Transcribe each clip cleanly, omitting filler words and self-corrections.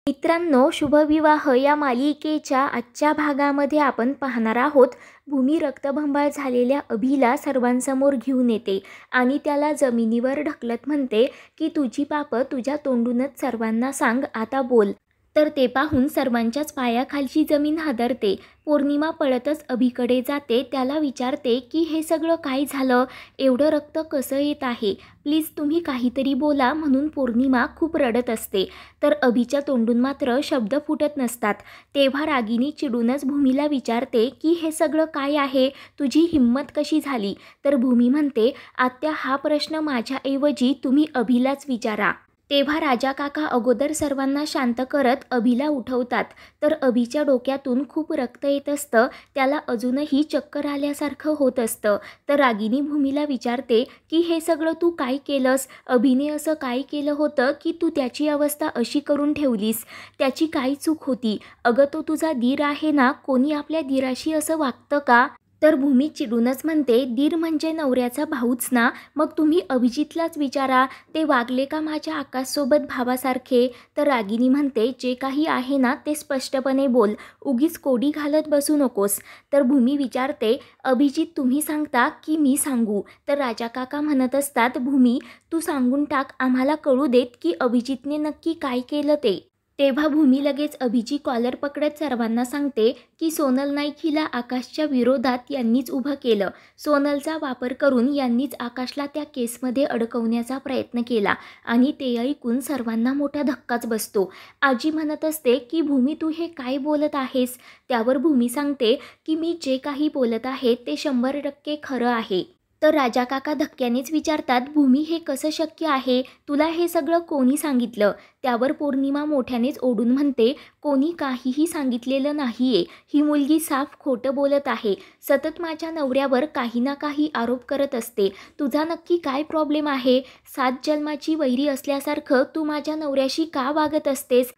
मित्रांनो, शुभविवाह या मालिकेच्या आजच्या भागामध्ये आपण पाहणार आहोत. भूमी रक्तबंबाळ झालेल्या अभिला सर्वांसमोर घेऊन येते आणि त्याला जमिनीवर ढकलत म्हणते की तुझी पापं तुझ्या तोंडूनच सर्वांना सांग, आता बोल. तर ते पाहून सर्वांच्याच पायाखालची जमीन हादरते. पौर्णिमा पळतच अभिकडे जाते. त्याला विचारते की हे सगळं काय झालं, एवढं रक्त कसं येत आहे, प्लीज तुम्ही काहीतरी बोला, म्हणून पौर्णिमा खूप रडत असते. तर अभिच्या तोंडून मात्र शब्द फुटत नसतात. तेव्हा रागिनी चिडूनच भूमीला विचारते की हे सगळं काय आहे, तुझी हिंमत कशी झाली. तर भूमी म्हणते, आत्या, हा प्रश्न माझ्याऐवजी तुम्ही अभिलाच विचारा. तेव्हा राजा काका अगोदर सर्वांना शांत करत अभिला उठवतात. तर अभिच्या डोक्यातून खूप रक्त येत असतं. त्याला अजूनही चक्कर आल्यासारखं होत असतं. तर रागिनी भूमीला विचारते की हे सगळं तू काय केलंस, अभिने असं काय केलं होतं की तू त्याची अवस्था अशी करून ठेवलीस, त्याची काय चूक होती. अगं, तो तुझा दीर आहे ना, कोणी आपल्या दीराशी असं वागतं का. तर भूमी चिडूनच म्हणते, दीर म्हणजे नवऱ्याचा भाऊच ना, मग तुम्ही अभिजितलाच विचारा, ते वागले का माझ्या आकाशसोबत भावासारखे. तर रागिनी म्हणते, जे काही आहे ना ते स्पष्टपणे बोल, उगीच कोडी घालत बसू नकोस. तर भूमी विचारते, अभिजित तुम्ही सांगता की मी सांगू. तर राजा काका म्हणत असतात, भूमी तू सांगून टाक, आम्हाला कळू देत की अभिजितने नक्की काय केलं ते. तेव्हा भूमी लगेच अभिची कॉलर पकडत सर्वांना सांगते की सोनल नाईक हिला आकाशच्या विरोधात यांनीच उभं केलं. सोनलचा वापर करून यांनीच आकाशला त्या केसमध्ये अडकवण्याचा प्रयत्न केला आणि ते ऐकून सर्वांना मोठा धक्काच बसतो. आजी म्हणत असते की भूमी तू हे काय बोलत आहेस. त्यावर भूमी सांगते की मी जे काही बोलत आहे ते 100% खरं आहे. तर राजा काका धक्क्यानेच विचारतात, भूमी हे कसं शक्य आहे, तुला हे सगळं कोणी सांगितलं. त्यावर पौर्णिमा मोठ्यानेच ओढून म्हणते, कोणी काहीही सांगितलेलं नाहीये, ही मुलगी साफ खोटं बोलत आहे, सतत माझ्या नवऱ्यावर काही ना काही आरोप करत असते. तुझा नक्की काय प्रॉब्लेम आहे, 7 जन्माची वैरी असल्यासारखं तू माझ्या नवऱ्याशी का वागत असतेस.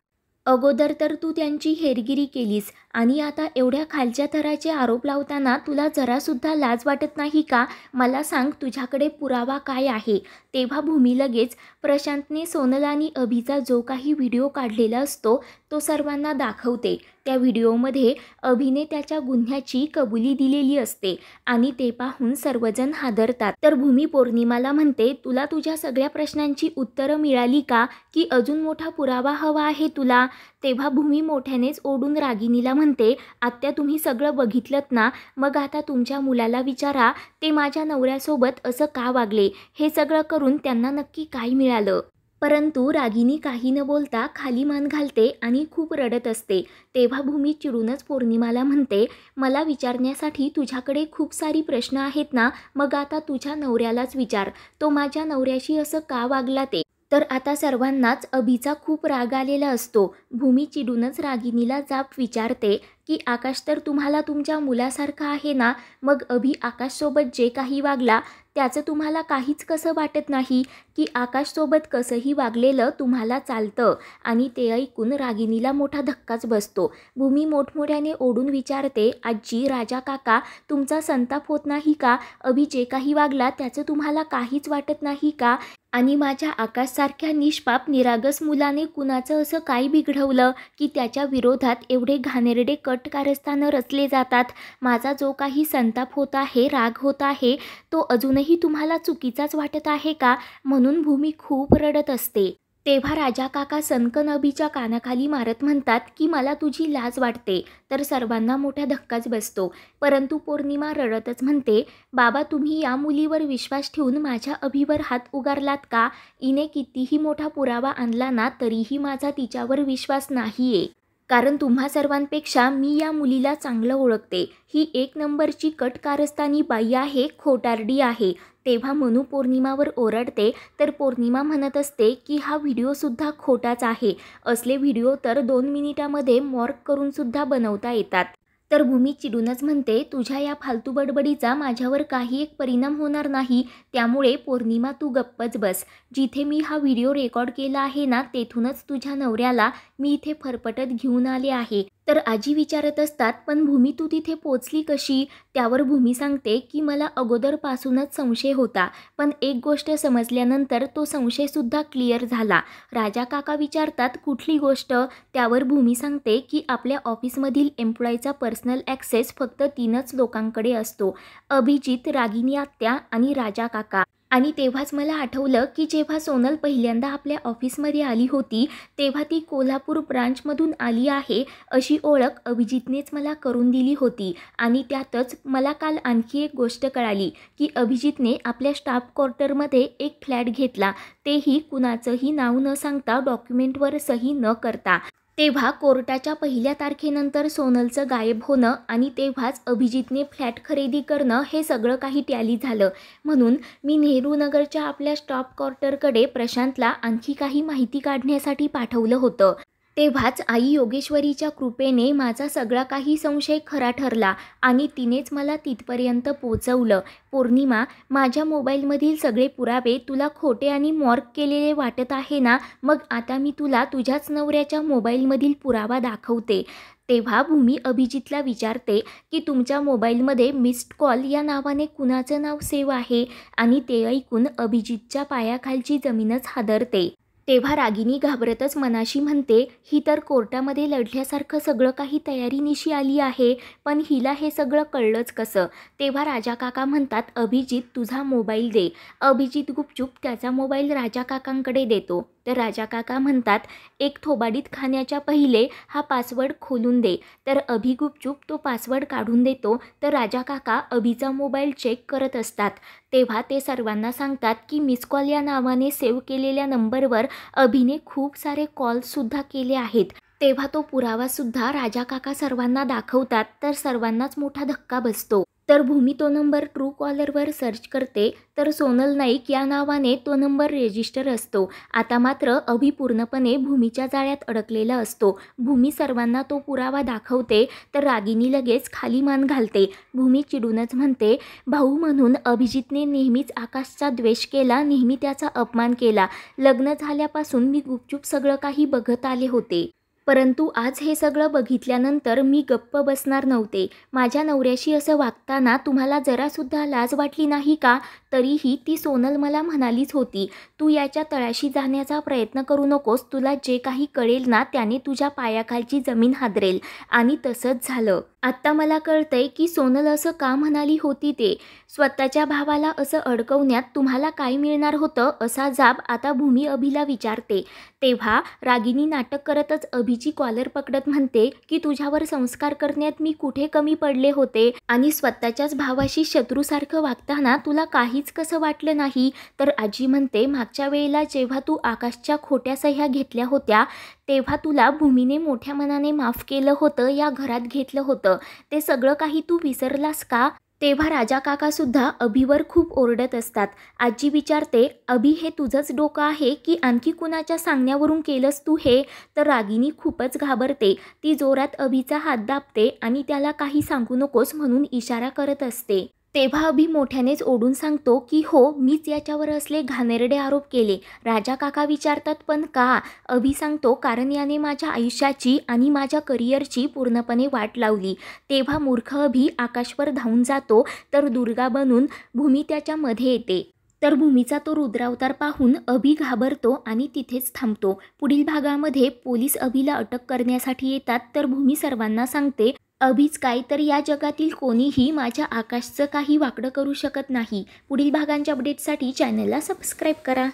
अगोदर तर तू त्यांची हेरगिरी केलीस आणि आता एवढ्या खालच्या थराचे आरोप लावताना तुला जरासुद्धा लाज वाटत नाही का. मला सांग, तुझ्याकडे पुरावा काय आहे. तेव्हा भूमी लगेच प्रशांतने सोनल आणि अभिचा जो काही व्हिडिओ काढलेला असतो तो सर्वांना दाखवते. त्या व्हिडिओमध्ये अभिने त्याच्या गुन्ह्याची कबुली दिलेली असते आणि ते पाहून सर्वजण हादरतात. तर भूमी पौर्णिमाला म्हणते, तुला तुझ्या सगळ्या प्रश्नांची उत्तरं मिळाली का, की अजून मोठा पुरावा हवा आहे तुला. तेव्हा भूमी मोठ्यानेच ओढून रागिनीला म्हणते, आत्या तुम्ही सगळं बघितलंत ना, मग आता तुमच्या मुलाला विचारा, ते माझ्या नवऱ्यासोबत असं का वागले, हे सगळं करून त्यांना नक्की काय मिळालं. परंतु रागिनी काही न बोलता खाली मान घालते आणि खूप रडत असते. तेव्हा भूमी चिडूनच पौर्णिमाला म्हणते, मला विचारण्यासाठी तुझ्याकडे खूप सारी प्रश्न आहेत ना, मग आता तुझ्या नवऱ्यालाच विचार, तो माझ्या नवऱ्याशी असं का वागला ते. तर आता सर्वांनाच अभिचा खूप राग आलेला असतो. भूमी चिडूनच रागिनीला जाब विचारते की आकाश तर तुम्हाला तुमच्या मुलासारखा आहे ना, मग अभि आकाशसोबत जे काही वागला त्याचं तुम्हाला काहीच कसं वाटत नाही, की आकाशसोबत कसंही वागलेलं तुम्हाला चालतं. आणि ते ऐकून रागिनीला मोठा धक्काच बसतो. भूमी मोठमोठ्याने ओढून विचारते, आजी, राजा काका, तुमचा संताप होत नाही का, अभि जे काही वागला त्याचं तुम्हाला काहीच वाटत नाही का. आणि माझ्या आकाशसारख्या निष्पाप निरागस मुलाने कुणाचं असं काय बिघडवलं की त्याच्या विरोधात एवढे घाणेरडे कट कारस्थानं रचले जातात. माझा जो काही संताप होत आहे, राग होत आहे, तो अजूनही तुम्हाला चुकीचाच वाटत आहे का. म्हणून भूमी खूप रडत असते. तेव्हा राजा काका सनकन अभिच्या कानाखाली मारत म्हणतात की मला तुझी लाज वाटते. तर सर्वांना मोठा धक्काच बसतो. परंतु पौर्णिमा रडतच म्हणते, बाबा तुम्ही या मुलीवर विश्वास ठेवून माझ्या अभिवर हात उगारलात का. इने कितीही मोठा पुरावा आणला ना तरीही माझा तिच्यावर विश्वास नाहीये. कारण तुम्हा सर्वांपेक्षा मी या मुलीला चांगलं ओळखते. ही 1 नंबरची कट कारस्थानी बाई आहे, खोटारडी आहे. तेव्हा मनू पौर्णिमावर ओरडते. तर पौर्णिमा म्हणत असते की हा व्हिडिओसुद्धा खोटाच आहे. असले व्हिडिओ तर 2 मिनिटामध्ये मॉर्क करूनसुद्धा बनवता येतात. तर भूमी चिडूनच म्हणते, तुझ्या या फालतू बडबडीचा माझ्यावर काही एक परिणाम होणार नाही, त्यामुळे पौर्णिमा तू गप्पच बस. जिथे मी हा व्हिडिओ रेकॉर्ड केला आहे ना तेथूनच तुझ्या नवऱ्याला मी इथे फरफटत घेऊन आले आहे. तर आजी विचारत असतात, पण भूमी तू तिथे पोचली कशी? त्यावर भूमी सांगते की मला अगोदरपासूनच संशय होता, पण एक गोष्ट समजल्यानंतर तो संशयसुद्धा क्लिअर झाला. राजा काका विचारतात कुठली गोष्ट? त्यावर भूमी सांगते की आपल्या ऑफिसमधील एम्प्लॉईचा पर्सनल ॲक्सेस फक्त 3च लोकांकडे असतो, अभिजित, रागिनी आत्या आणि राजा काका. आणि तेव्हाच मला आठवलं की जेव्हा सोनल पहिल्यांदा आपल्या ऑफिसमध्ये आली होती तेव्हा ती कोल्हापूर ब्रांचमधून आली आहे अशी ओळख अभिजितनेच मला करून दिली होती. आणि त्यातच मला काल आणखी एक गोष्ट कळाली की अभिजितने आपल्या स्टाफ क्वार्टरमध्ये एक फ्लॅट घेतला, तेही कुणाचंही नाव न सांगता, डॉक्युमेंटवर सही न करता. तेव्हा कोर्टाच्या 1 तारखेनंतर सोनलचं गायब होणं आणि तेव्हाच अभिजितने फ्लॅट खरेदी करणं हे सगळं काही टॅली झालं. म्हणून मी नेहरू नगरच्या आपल्या स्टाफ क्वार्टरकडे प्रशांतला आणखी काही माहिती काढण्यासाठी पाठवलं होतं. तेव्हाच आई योगेश्वरीच्या कृपेने माझा सगळा काही संशय खरा ठरला आणि तिनेच मला तिथपर्यंत पोचवलं. पौर्णिमा, माझ्या मोबाईलमधील सगळे पुरावे तुला खोटे आणि मॉर्क केलेले वाटत आहे ना? मग आता मी तुला तुझ्याच नवऱ्याच्या मोबाईलमधील पुरावा दाखवते. तेव्हा भूमी अभिजितला विचारते की तुमच्या मोबाईलमध्ये मिस्ड कॉल या नावाने कुणाचं नाव सेव्ह आहे? आणि ते ऐकून अभिजितच्या पायाखालची जमीनच हादरते. तेव्हा रागिनी घाबरतच मनाशी म्हणते, ही तर कोर्टामध्ये लढल्यासारखं सगळं काही तयारीनिशी आली आहे, पण हिला हे सगळं कळलंच कसं? तेव्हा राजा काका म्हणतात, अभिजित तुझा मोबाईल दे. अभिजित गुपचूप त्याचा मोबाईल राजा काकांकडे देतो. तर राजा काका म्हणतात, एक थोबाडीत खाण्याच्या पहिले हा पासवर्ड खोलून दे. तर अभि गुपचूप तो पासवर्ड काढून देतो. तर राजा काका अभिचा मोबाईल चेक करत असतात. तेव्हा ते सर्वांना सांगतात की मिस कॉल या नावाने सेव्ह केलेल्या नंबरवर अभिने खूप सारे कॉल्ससुद्धा केले आहेत. तेव्हा तो पुरावासुद्धा राजा काका सर्वांना दाखवतात. तर सर्वांनाच मोठा धक्का बसतो. तर भूमी तो नंबर ट्रू कॉलरवर सर्च करते तर सोनल नाईक या नावाने तो नंबर रजिस्टर असतो. आता मात्र अभि पूर्णपणे भूमीच्या जाळ्यात अडकलेला असतो. भूमी सर्वांना तो पुरावा दाखवते तर रागिनी लगेच खाली मान घालते. भूमी चिडूनच म्हणते, भाऊ म्हणून अभिजितने नेहमीच आकाशचा द्वेष केला, नेहमी त्याचा अपमान केला. लग्न झाल्यापासून मी गुपचूप सगळं काही बघत आले होते, परंतु आज हे सगळं बघितल्यानंतर मी गप्प बसणार नव्हते. माझ्या नवऱ्याशी असं वागताना तुम्हाला जरासुद्धा लाज वाटली नाही का? तरीही ती सोनल मला म्हणालीच होती, तू याच्या तळाशी जाण्याचा प्रयत्न करू नकोस, तुला जे काही कळेल ना त्याने तुझ्या पायाखालची जमीन हादरेल. आणि तसंच झालं. आत्ता मला कळतंय की सोनल असं का म्हणाली होती ते. स्वतःच्या भावाला असं अडकवण्यात तुम्हाला काय मिळणार होतं असा जाब आता भूमी अभिला विचारते. तेव्हा रागिनी नाटक करतच अभिची कॉलर पकडत म्हणते की तुझ्यावर संस्कार करण्यात मी कुठे कमी पडले होते आणि स्वतःच्याच भावाशी शत्रूसारखं वागताना तुला काहीच कसं वाटलं नाही? तर आजी म्हणते, मागच्या वेळेला जेव्हा तू आकाशच्या खोट्या सह्या घेतल्या होत्या तेव्हा तुला भूमीने मोठ्या मनाने माफ केलं होतं, या घरात घेतलं होतं, ते सगळं काही तू विसरलास का? तेव्हा राजा काकासुद्धा अभिवर खूप ओरडत असतात. आजी विचारते, अभि हे तुझंच डोकं आहे की आणखी कुणाच्या सांगण्यावरून केलंस तू हे? तर रागिनी खूपच घाबरते. ती जोरात अभिचा हात दाबते आणि त्याला काही सांगू नकोस म्हणून इशारा करत असते. तेव्हा अभि मोठ्यानेच ओढून सांगतो की हो, मीच याच्यावर असले घाणेरडे आरोप केले. राजा काका विचारतात, पण का? अभि सांगतो, कारण याने माझ्या आयुष्याची आणि माझ्या करिअरची पूर्णपणे वाट लावली. तेव्हा मूर्ख अभि आकाशवर धावून जातो तर दुर्गा बनून भूमी त्याच्यामध्ये येते. तर भूमीचा तो रुद्रावतार पाहून अभि घाबरतो आणि तिथेच थांबतो. पुढील भागामध्ये पोलीस अभिला अटक करण्यासाठी येतात. तर भूमी सर्वांना सांगते, अभिच काय तर या जगातील कोणीही माझ्या आकाशचं काही वाकडं करू शकत नाही. पुढील भागांच्या अपडेटसाठी चॅनलला सबस्क्राईब करा.